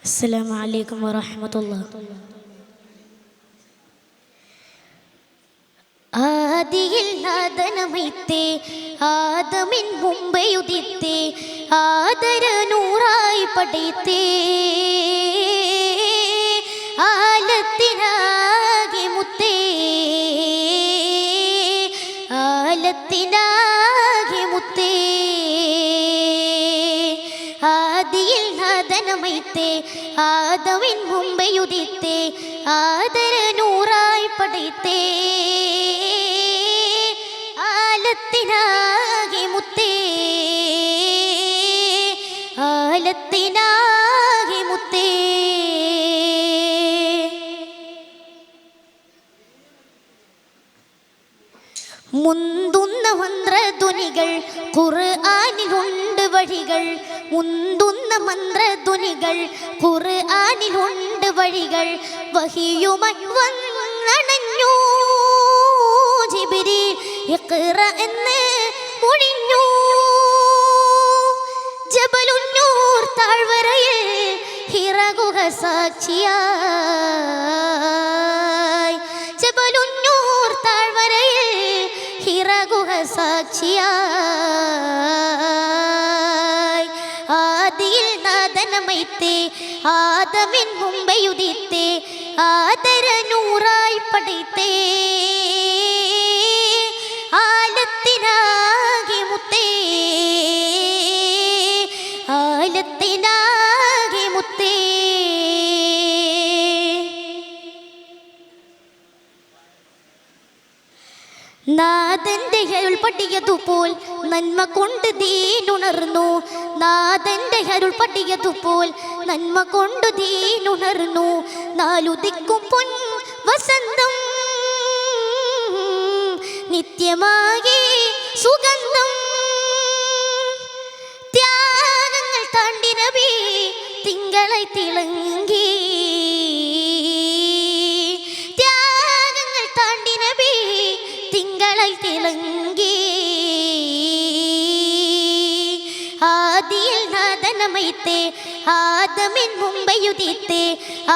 السلام عليكم ورحمة الله. ആദിയിൽ നാദനമൈത്തേ ആദമിൻ മുമ്പെയുദിത്തേ ആദര നൂറായി പടൈത്തേ ആലത്തിനാകെ മുത്തേ ആലത്തിനാകെ മുത്തേ ആദിയിൽ നാദനമൈത്തേ ആദമിൻ മുമ്പെയുദിത്തേ ആദര നൂറായി പടൈത്തേ ആലത്തിനാകെ മുത്തേ ആലത്തിനാകെ മുത്തേ മുന്തുന്ന മന്ത്രധ്വനികൾ ഖുർആനിലുണ്ട് വഴികൾ മുന്തുന്ന മന്ത്രധ്വനികൾ ഖുർആനിലുണ്ട് വഴികൾ വഹിയുമായി വന്നണഞ്ഞു ജിബ്രീൽ ഇഖ്റ എന്ന് മൊഴിഞ്ഞു ജബലുന്നൂർ താഴ്വരയിൽ ഹിറ ഗുഹ സാക്ഷിയായി ജബലുന്നൂർ താഴ്വരയിൽ ഹിറ ഗുഹ സാക്ഷിയായി ആദിയിൽ നാദനമൈത്തേ ആദമിൻ മുമ്പെയുദിത്തേ ആദര നൂറായി പടൈത്തേ ആലത്തിനാകെ മുത്തേ ആലത്തിനാകെ മുത്തേ നാഥന്റെ അരുൾ പട്ടിയതുപോൽ നന്മ കൊണ്ട് ദീനുണർന്നു നാഥന്റെ അരുൾ പട്ടിയതുപോൽ നന്മ കൊണ്ട് ദീനുണർന്നു നാലു ദിക്കും പൊൻ വസന്തം നിത്യമാകെ സുഗന്ധം ത്യാഗങ്ങൾ താണ്ടി നബി തിങ്കളായി തിളങ്ങി ത്യാഗങ്ങൾ താണ്ടി നബി തിങ്കളായി തിളങ്ങി ആദിയിൽ നാദനമൈത്തേ ആദമിൻ മുമ്പെയുദിത്തേ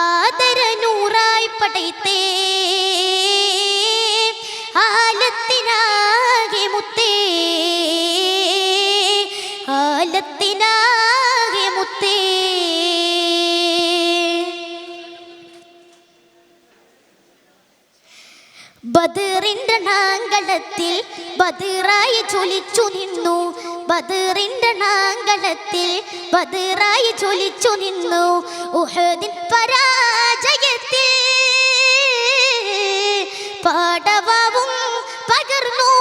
ആദര നൂറായി പടൈത്തേ ആലത്തിനാകെ മുത്തേ ആലത്തിനാകെ മുത്തേ ബദറിന്റെ നാങ്കളത്തിൽ ബദറായി ജ്വലിച്ചു നിന്നു ബദറിന്റെ നാങ്കളത്തിൽ ബദറായി ജ്വലിച്ചു നിന്നു ഉഹദിൻ പരാജയത്തിൽ പാടവവും പകർന്നു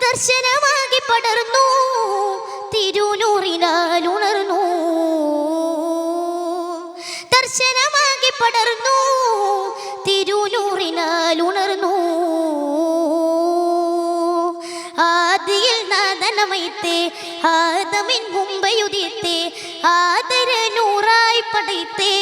ദർശനമാകി പടർന്നു തിരുനൂറിനാൽ ഉണർന്നു ദർശനമാകി പടർന്നു തിരുനൂറിനാൽ ഉണർന്നു ആദിയിൽ നാദനമൈത്തേ ആദമിൻ മുമ്പെയുദിത്തേ ആദര നൂറായി പടൈത്തേ